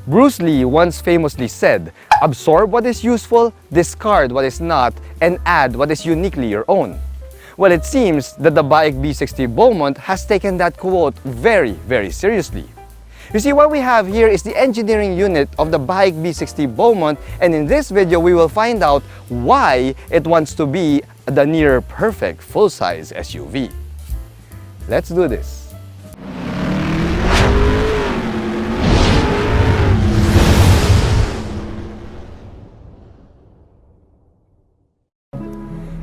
Bruce Lee once famously said, "Absorb what is useful, discard what is not, and add what is uniquely your own." Well, it seems that the BAIC B60 Beaumont has taken that quote very, very seriously. You see, what we have here is the engineering unit of the BAIC B60 Beaumont, and in this video we will find out why it wants to be the near perfect full-size SUV. Let's do this.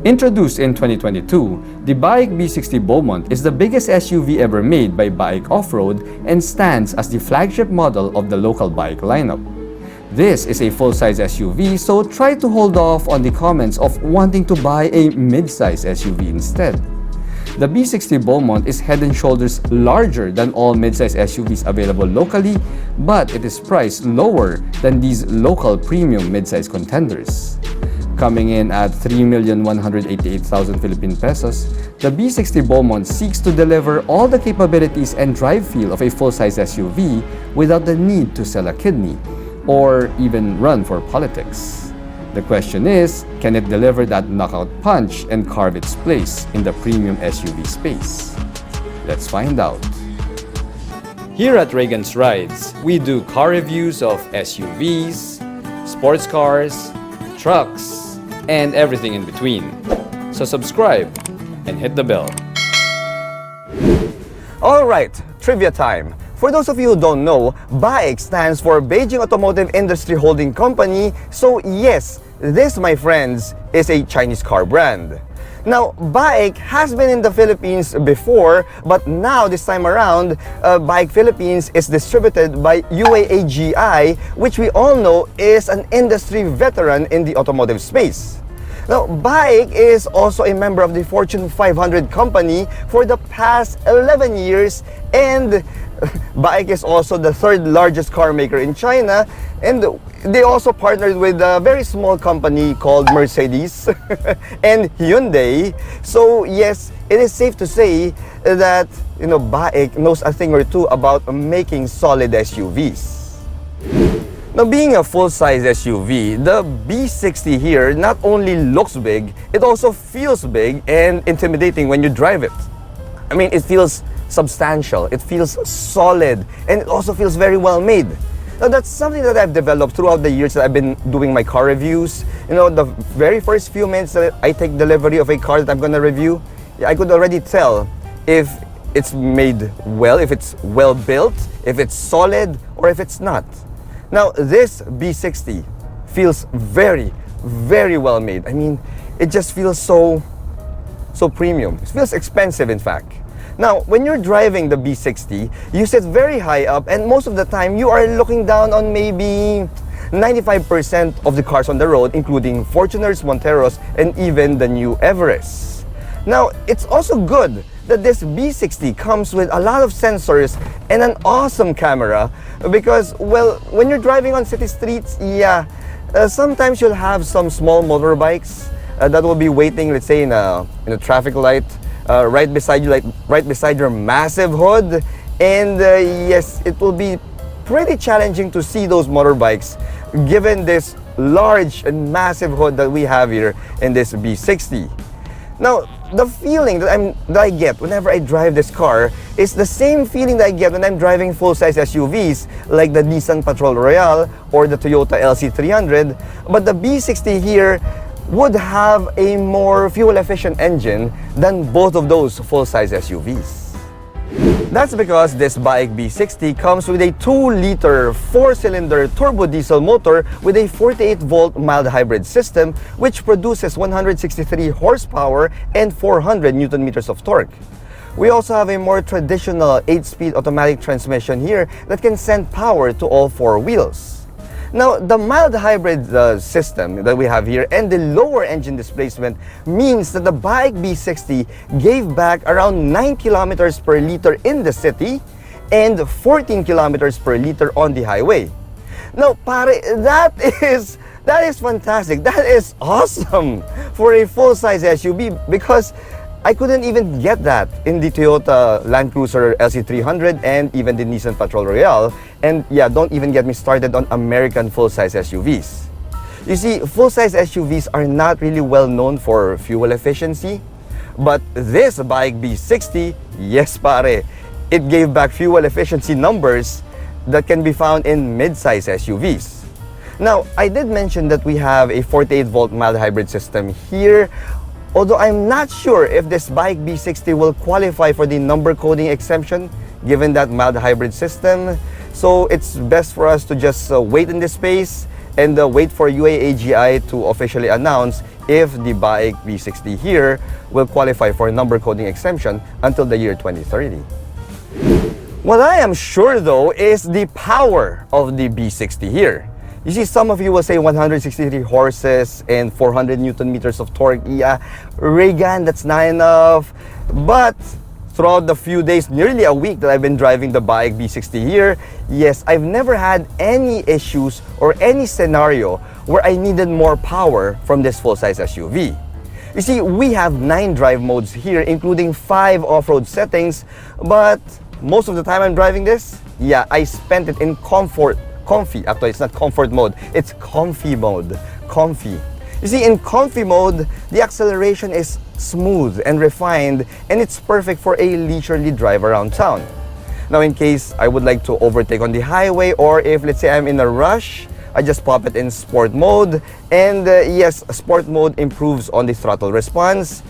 Introduced in 2022, the BAIC B60 Beaumont is the biggest SUV ever made by BAIC Off-Road and stands as the flagship model of the local BAIC lineup. This is a full-size SUV, so try to hold off on the comments of wanting to buy a mid-size SUV instead. The B60 Beaumont is head and shoulders larger than all mid-size SUVs available locally, but it is priced lower than these local premium mid-size contenders. Coming in at 3,188,000 Philippine pesos, the B60 Beaumont seeks to deliver all the capabilities and drive feel of a full-size SUV without the need to sell a kidney or even run for politics. The question is, can it deliver that knockout punch and carve its place in the premium SUV space? Let's find out. Here at Reagan's Rides, we do car reviews of SUVs, sports cars, trucks, and everything in between. So subscribe and hit the bell. Alright, trivia time. For those of you who don't know, BAIC stands for Beijing Automotive Industry Holding Company. So yes, this, my friends, is a Chinese car brand. Now, BAIC has been in the Philippines before, but now this time around, BAIC Philippines is distributed by UAAGI, which we all know is an industry veteran in the automotive space. Now, BAIC is also a member of the Fortune 500 company for the past 11 years, and BAIC is also the third largest car maker in China, and they also partnered with a very small company called Mercedes and Hyundai. So yes, it is safe to say that BAIC knows a thing or two about making solid SUVs. Now, being a full-size SUV, the B60 here not only looks big, it also feels big and intimidating when you drive it. I mean, it feels substantial, it feels solid, and it also feels very well made. Now, that's something that I've developed throughout the years that I've been doing my car reviews. The very first few minutes that I take delivery of a car that I'm going to review, I could already tell if it's made well, if it's well built, if it's solid, or if it's not. Now, this B60 feels very, very well made. I mean, it just feels so premium. It feels expensive, in fact. Now, when you're driving the B60, you sit very high up, and most of the time you are looking down on maybe 95% of the cars on the road, including Fortuners, Monteros, and even the new Everest. Now, it's also good that this B60 comes with a lot of sensors and an awesome camera because, well, when you're driving on city streets, sometimes you'll have some small motorbikes that will be waiting, let's say, in a traffic light right beside you, like right beside your massive hood, and yes, it will be pretty challenging to see those motorbikes given this large and massive hood that we have here in this B60. Now, the feeling that I get whenever I drive this car is the same feeling that I get when I'm driving full-size SUVs like the Nissan Patrol Royale or the Toyota LC300, but the B60 here would have a more fuel-efficient engine than both of those full-size SUVs. That's because this BAIC B60 comes with a 2-liter 4-cylinder turbo diesel motor with a 48-volt mild hybrid system, which produces 163 horsepower and 400 Newton-meters of torque. We also have a more traditional 8-speed automatic transmission here that can send power to all 4 wheels. Now, the mild hybrid system that we have here and the lower engine displacement means that the BAIC B60 gave back around 9 kilometers per liter in the city and 14 kilometers per liter on the highway. Now, pare, that is fantastic. That is awesome for a full-size SUV because I couldn't even get that in the Toyota Land Cruiser LC300 and even the Nissan Patrol Royale. And yeah, don't even get me started on American full-size SUVs. You see, full-size SUVs are not really well known for fuel efficiency. But this BAIC B60, yes pare, it gave back fuel efficiency numbers that can be found in mid-size SUVs. Now, I did mention that we have a 48-volt mild hybrid system here, although I'm not sure if this BAIC B60 will qualify for the number coding exemption given that mild hybrid system. So it's best for us to just wait in this space and wait for UAAGI to officially announce if the BAIC B60 here will qualify for number coding exemption until the year 2030. What I am sure though is the power of the B60 here. You see, some of you will say 163 horses and 400 Newton meters of torque. Yeah, Reagan, that's not enough. But throughout the few days, nearly a week that I've been driving the BAIC B60 here, yes, I've never had any issues or any scenario where I needed more power from this full-size SUV. You see, we have 9 drive modes here, including 5 off-road settings, but most of the time I'm driving this, yeah, I spent it in comfy. Actually, it's not comfort mode, it's comfy mode. Comfy. You see, in comfy mode, the acceleration is smooth and refined, and it's perfect for a leisurely drive around town. Now, in case I would like to overtake on the highway, or if let's say I'm in a rush, I just pop it in sport mode, and yes, sport mode improves on the throttle response,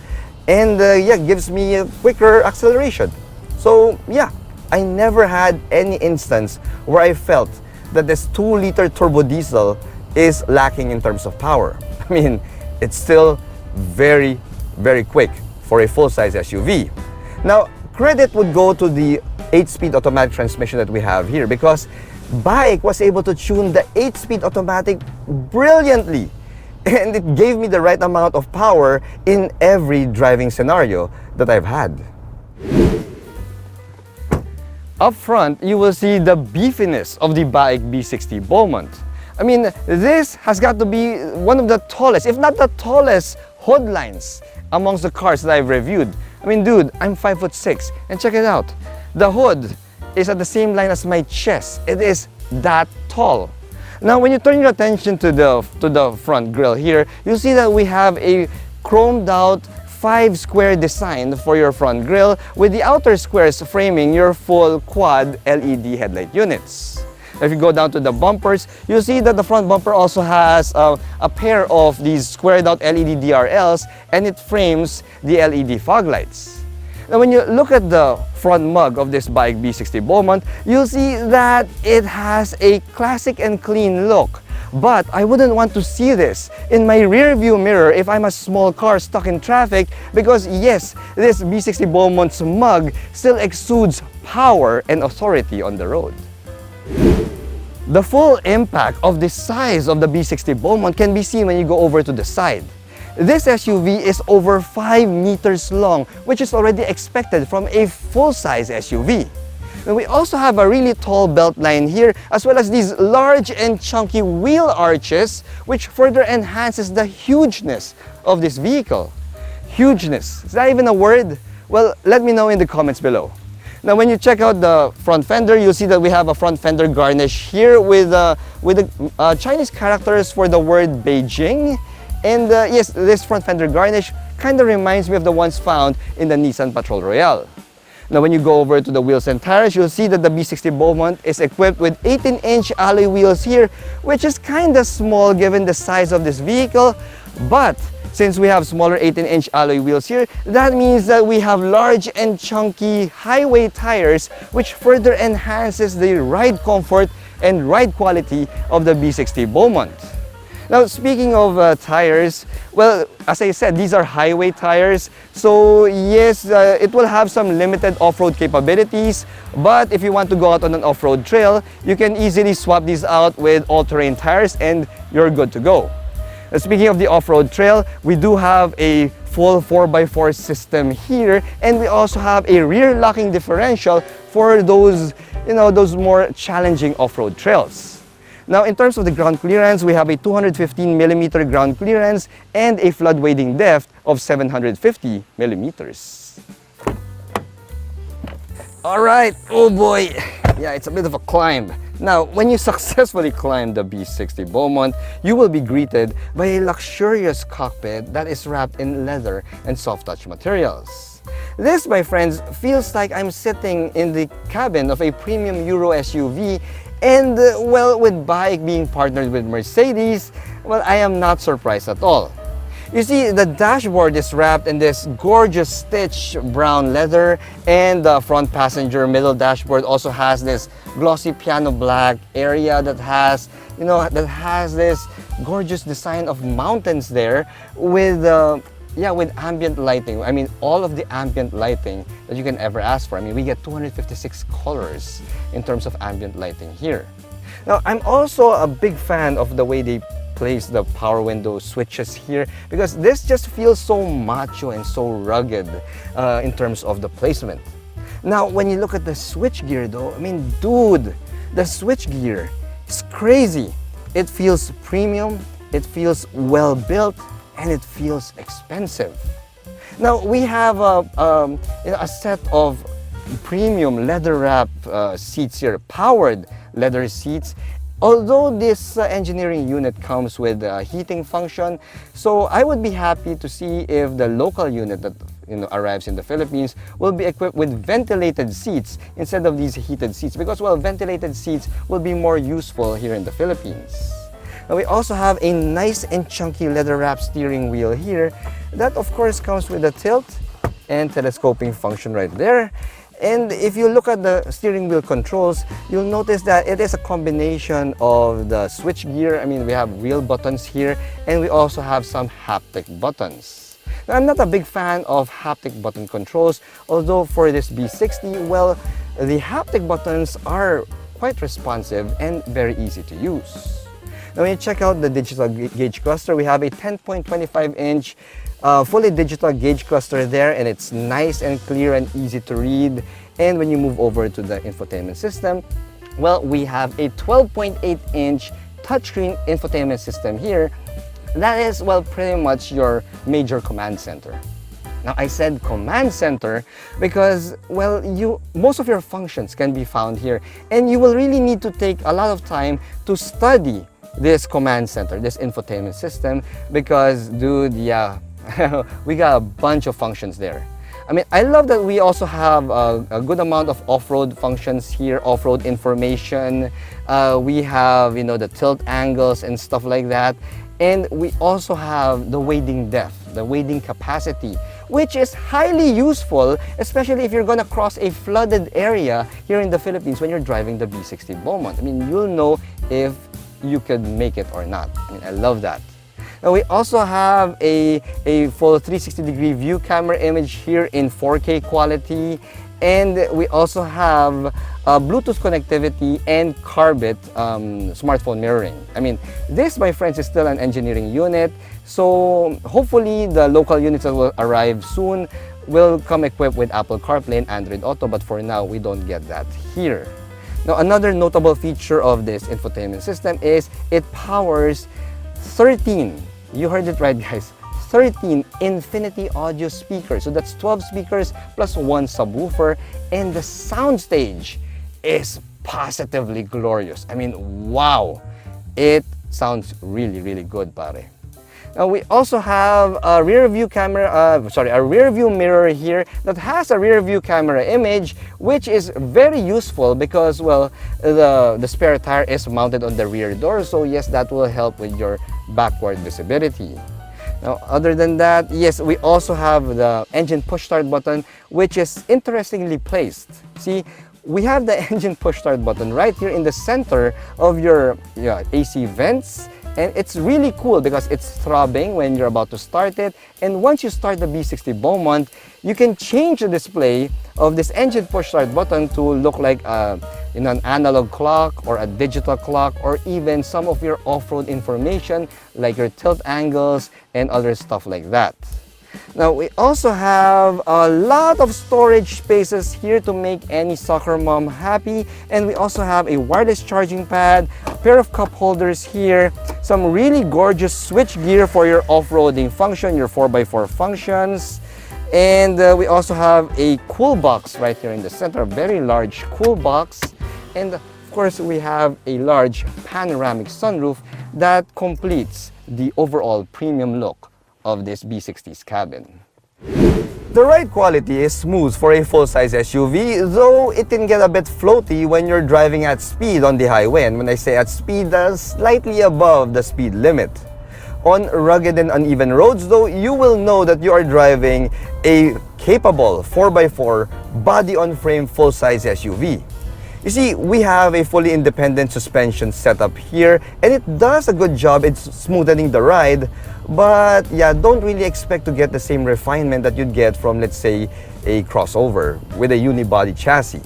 and yeah, gives me a quicker acceleration. So yeah, I never had any instance where I felt that this 2-liter turbo diesel is lacking in terms of power. I mean, it's still very, very quick for a full-size SUV. Now, credit would go to the 8-speed automatic transmission that we have here, because BAIC was able to tune the 8-speed automatic brilliantly, and it gave me the right amount of power in every driving scenario that I've had. Up front, you will see the beefiness of the BAIC B60 Beaumont. I mean, this has got to be one of the tallest, if not the tallest, hood lines amongst the cars that I've reviewed. I mean, dude, I'm 5'6", and check it out. The hood is at the same line as my chest. It is that tall. Now, when you turn your attention to the front grille here, you see that we have a chromed out 5-square design for your front grille, with the outer squares framing your full quad LED headlight units. If you go down to the bumpers, you'll see that the front bumper also has a pair of these squared out LED DRLs, and it frames the LED fog lights. Now, when you look at the front mug of this BAIC B60 Beaumont, you'll see that it has a classic and clean look. But I wouldn't want to see this in my rear view mirror if I'm a small car stuck in traffic, because yes, this B60 Beaumont's mug still exudes power and authority on the road. The full impact of the size of the B60 Beaumont can be seen when you go over to the side. This SUV is over 5 meters long, which is already expected from a full-size SUV. And we also have a really tall belt line here, as well as these large and chunky wheel arches, which further enhances the hugeness of this vehicle. Hugeness, is that even a word? Well, let me know in the comments below. Now, when you check out the front fender, you'll see that we have a front fender garnish here with the Chinese characters for the word Beijing. And yes, this front fender garnish kind of reminds me of the ones found in the Nissan Patrol Royale. Now, when you go over to the wheels and tires, you'll see that the B60 Beaumont is equipped with 18-inch alloy wheels here, which is kind of small given the size of this vehicle. But since we have smaller 18-inch alloy wheels here, that means that we have large and chunky highway tires, which further enhances the ride comfort and ride quality of the B60 Beaumont. Now, speaking of tires, well, as I said, these are highway tires. So yes, it will have some limited off-road capabilities. But if you want to go out on an off-road trail, you can easily swap these out with all-terrain tires and you're good to go. Now, speaking of the off-road trail, we do have a full 4x4 system here. And we also have a rear locking differential for those, those more challenging off-road trails. Now, in terms of the ground clearance, we have a 215 millimeter ground clearance and a flood wading depth of 750 millimeters. All right, oh boy, yeah, it's a bit of a climb. Now, when you successfully climb the B60 Beaumont, you will be greeted by a luxurious cockpit that is wrapped in leather and soft touch materials. This, my friends, feels like I'm sitting in the cabin of a premium Euro SUV, and well, with BAIC being partnered with Mercedes, well, I am not surprised at all. You see, the dashboard is wrapped in this gorgeous stitched brown leather, and the front passenger middle dashboard also has this glossy piano black area that has, this gorgeous design of mountains there with with ambient lighting. I mean, all of the ambient lighting that you can ever ask for. I mean, we get 256 colors in terms of ambient lighting here. Now, I'm also a big fan of the way they place the power window switches here, because this just feels so macho and so rugged in terms of the placement. Now, when you look at the switch gear though, I mean, dude, the switch gear is crazy. It feels premium, it feels well built, and it feels expensive. Now, we have a set of premium leather wrap seats here, powered leather seats. Although this engineering unit comes with a heating function, so I would be happy to see if the local unit that arrives in the Philippines will be equipped with ventilated seats instead of these heated seats, because well, ventilated seats will be more useful here in the Philippines. Now, we also have a nice and chunky leather wrap steering wheel here that of course comes with a tilt and telescoping function right there. And if you look at the steering wheel controls, you'll notice that it is a combination of the switch gear. I mean, we have wheel buttons here, and we also have some haptic buttons. Now, I'm not a big fan of haptic button controls, although for this B60, well, the haptic buttons are quite responsive and very easy to use. Now, when you check out the digital gauge cluster, we have a 10.25-inch fully digital gauge cluster there, and it's nice and clear and easy to read. And when you move over to the infotainment system, well, we have a 12.8-inch touchscreen infotainment system here. That is, well, pretty much your major command center. Now, I said command center because, well, most of your functions can be found here, and you will really need to take a lot of time to study this command center, this infotainment system, because, dude, yeah, we got a bunch of functions there. I mean, I love that we also have a good amount of off-road functions here, off-road information. We have, the tilt angles and stuff like that. And we also have the wading depth, the wading capacity, which is highly useful, especially if you're gonna cross a flooded area here in the Philippines when you're driving the B60 Beaumont. I mean, you'll know if you could make it or not. I mean, I love that. Now, we also have a full 360-degree view camera image here in 4K quality, and we also have Bluetooth connectivity and Carbit smartphone mirroring. I mean, this, my friends, is still an engineering unit, so hopefully the local units that will arrive soon will come equipped with Apple CarPlay and Android Auto, but for now, we don't get that here. Now, another notable feature of this infotainment system is it powers 13, you heard it right, guys, 13 Infinity audio speakers. So that's 12 speakers plus one subwoofer, and the soundstage is positively glorious. I mean, wow, it sounds really, really good, pare. Now, we also have a rear view mirror here that has a rear view camera image, which is very useful because, well, the spare tire is mounted on the rear door. So yes, that will help with your backward visibility. Now, other than that, yes, we also have the engine push start button, which is interestingly placed. See, we have the engine push start button right here in the center of your AC vents. And it's really cool because it's throbbing when you're about to start it. And once you start the B60 Beaumont, you can change the display of this engine push start button to look like an analog clock or a digital clock, or even some of your off-road information like your tilt angles and other stuff like that. Now, we also have a lot of storage spaces here to make any soccer mom happy, and we also have a wireless charging pad, pair of cup holders here, some really gorgeous switch gear for your off-roading function, your 4x4 functions. And we also have a cool box right here in the center, a very large cool box. And of course, we have a large panoramic sunroof that completes the overall premium look of this B60's cabin. The ride quality is smooth for a full-size SUV, though it can get a bit floaty when you're driving at speed on the highway. And when I say at speed, that's slightly above the speed limit. On rugged and uneven roads, though, you will know that you are driving a capable 4x4 body-on-frame full-size SUV. You see, we have a fully independent suspension setup here, and it does a good job in smoothing the ride. But yeah, don't really expect to get the same refinement that you'd get from, let's say, a crossover with a unibody chassis.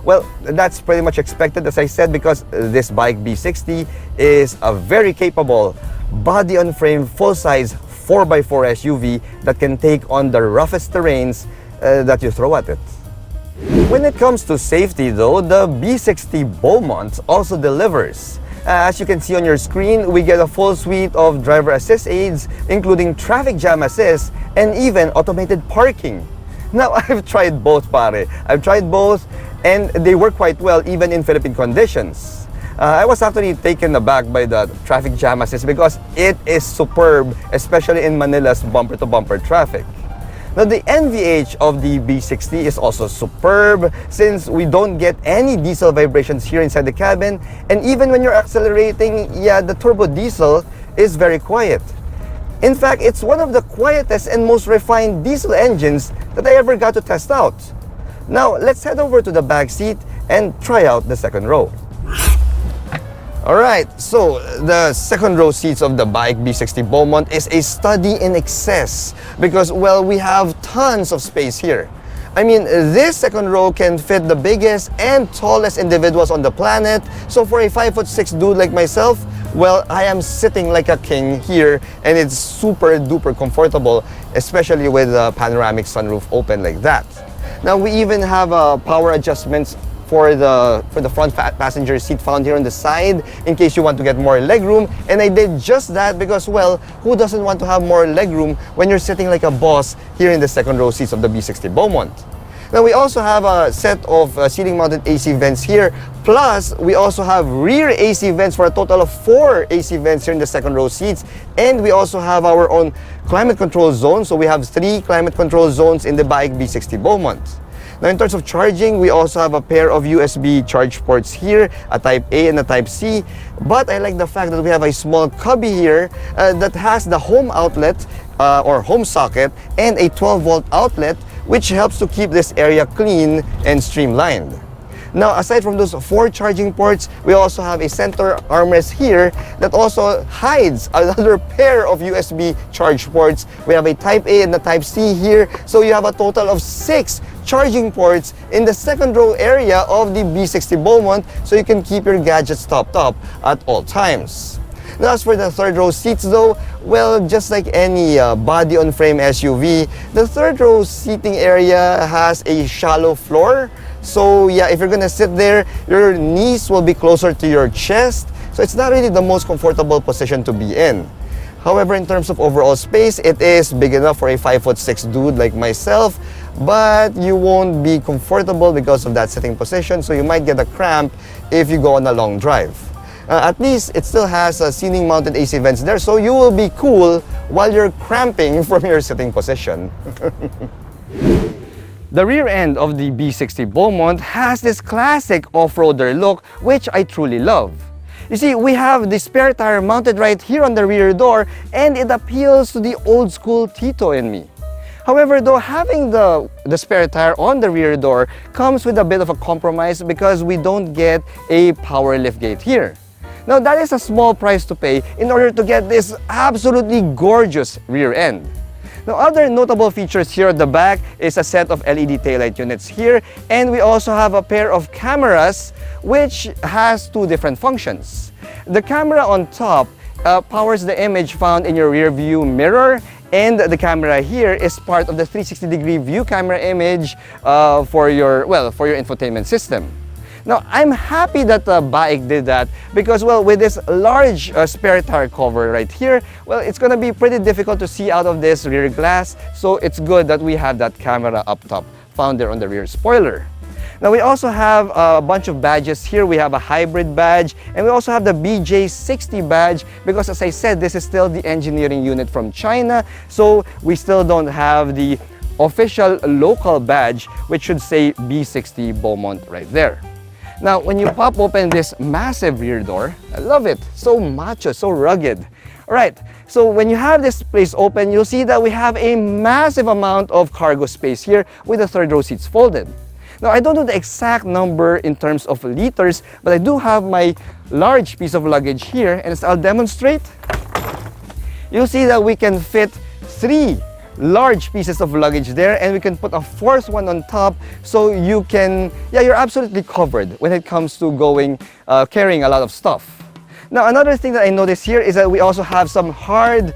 Well, that's pretty much expected, as I said, because this BAIC B60 is a very capable body-on-frame full-size 4x4 SUV that can take on the roughest terrains that you throw at it. When it comes to safety though, the B60 Beaumont also delivers. As you can see on your screen, we get a full suite of driver assist aids, including traffic jam assist and even automated parking. Now, I've tried both, pare. I've tried both and they work quite well even in Philippine conditions. I was actually taken aback by the traffic jam assist because it is superb, especially in Manila's bumper-to-bumper traffic. Now, the NVH of the B60 is also superb since we don't get any diesel vibrations here inside the cabin, and even when you're accelerating, yeah, the turbo diesel is very quiet. In fact, it's one of the quietest and most refined diesel engines that I ever got to test out. Now, let's head over to the back seat and try out the second row. Alright, so the second row seats of the BAIC B60 Beaumont is a study in excess because, well, we have tons of space here. I mean, this second row can fit the biggest and tallest individuals on the planet. So for a 5'6" dude like myself, well, I am sitting like a king here, and it's super duper comfortable, especially with the panoramic sunroof open like that. Now, we even have power adjustments for the front passenger seat found here on the side in case you want to get more legroom. And I did just that because, well, who doesn't want to have more legroom when you're sitting like a boss here in the second row seats of the B60 Beaumont? Now, we also have a set of ceiling-mounted AC vents here. Plus, we also have rear AC vents for a total of 4 AC vents here in the second row seats. And we also have our own climate control zone. So we have 3 climate control zones in the BAIC B60 Beaumont. Now, in terms of charging, we also have a pair of USB charge ports here, a Type A and a Type C. But I like the fact that we have a small cubby here that has the home outlet or home socket and a 12-volt outlet, which helps to keep this area clean and streamlined. Now, aside from those 4 charging ports, we also have a center armrest here that also hides another pair of USB charge ports. We have a Type A and a Type C here, so you have a total of 6 charging ports in the second row area of the B60 Beaumont, so you can keep your gadgets topped up at all times. Now, as for the third row seats though, well, just like any body-on-frame SUV, the third row seating area has a shallow floor. So yeah, if you're gonna sit there, your knees will be closer to your chest. So it's not really the most comfortable position to be in. However, in terms of overall space, it is big enough for a 5'6" dude like myself, but you won't be comfortable because of that sitting position, so you might get a cramp if you go on a long drive. At least it still has ceiling-mounted AC vents there, so you will be cool while you're cramping from your sitting position. The rear end of the B60 Beaumont has this classic off-roader look, which I truly love. You see, we have the spare tire mounted right here on the rear door, and it appeals to the old-school Tito in me. However, though, having the spare tire on the rear door comes with a bit of a compromise because we don't get a power liftgate here. Now, that is a small price to pay in order to get this absolutely gorgeous rear end. Now, other notable features here at the back is a set of LED taillight units here, and we also have a pair of cameras which has 2 different functions. The camera on top powers the image found in your rear view mirror, and the camera here is part of the 360-degree view camera image for your infotainment system. Now, I'm happy that BAIC did that because, well, with this large spare tire cover right here, well, it's gonna be pretty difficult to see out of this rear glass, so it's good that we have that camera up top found there on the rear spoiler. Now, we also have a bunch of badges here. We have a hybrid badge, and we also have the BJ60 badge because, as I said, this is still the engineering unit from China, so we still don't have the official local badge, which should say B60 Beaumont right there. Now, when you pop open this massive rear door, I love it. So macho, so rugged. All right, so when you have this place open, you'll see that we have a massive amount of cargo space here with the third row seats folded. Now, I don't know the exact number in terms of liters, but I do have my large piece of luggage here, and as I'll demonstrate, you'll see that we can fit 3 large pieces of luggage there, and we can put a 4th one on top, so you can, yeah, you're absolutely covered when it comes to carrying a lot of stuff. Now, another thing that I noticed here is that we also have some hard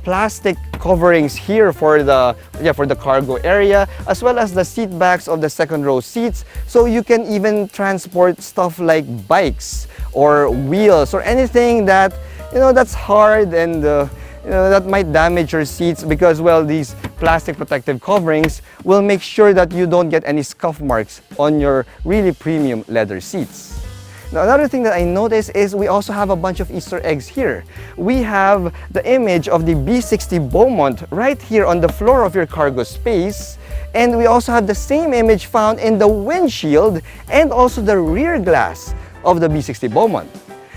plastic coverings here for the cargo area, as well as the seat backs of the second row seats, so you can even transport stuff like bikes or wheels or anything that, you know, that's hard and that might damage your seats, because, well, these plastic protective coverings will make sure that you don't get any scuff marks on your really premium leather seats. Now, another thing that I noticed is we also have a bunch of Easter eggs here. We have the image of the B60 Beaumont right here on the floor of your cargo space, and we also have the same image found in the windshield and also the rear glass of the B60 Beaumont.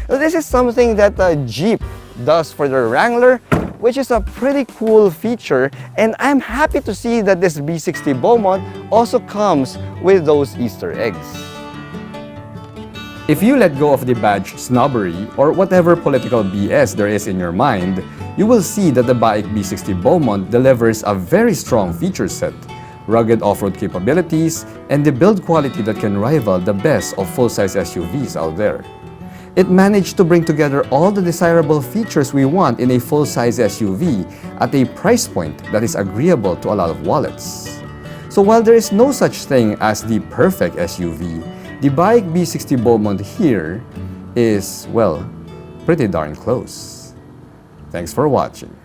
Now, this is something that Jeep does for the Wrangler, which is a pretty cool feature, and I'm happy to see that this B60 Beaumont also comes with those Easter eggs. If you let go of the badge snobbery or whatever political BS there is in your mind, you will see that the BAIC B60 Beaumont delivers a very strong feature set, rugged off-road capabilities, and the build quality that can rival the best of full-size SUVs out there. It managed to bring together all the desirable features we want in a full-size SUV at a price point that is agreeable to a lot of wallets. So while there is no such thing as the perfect SUV, the BAIC B60 Beaumont here is, well, pretty darn close. Thanks for watching.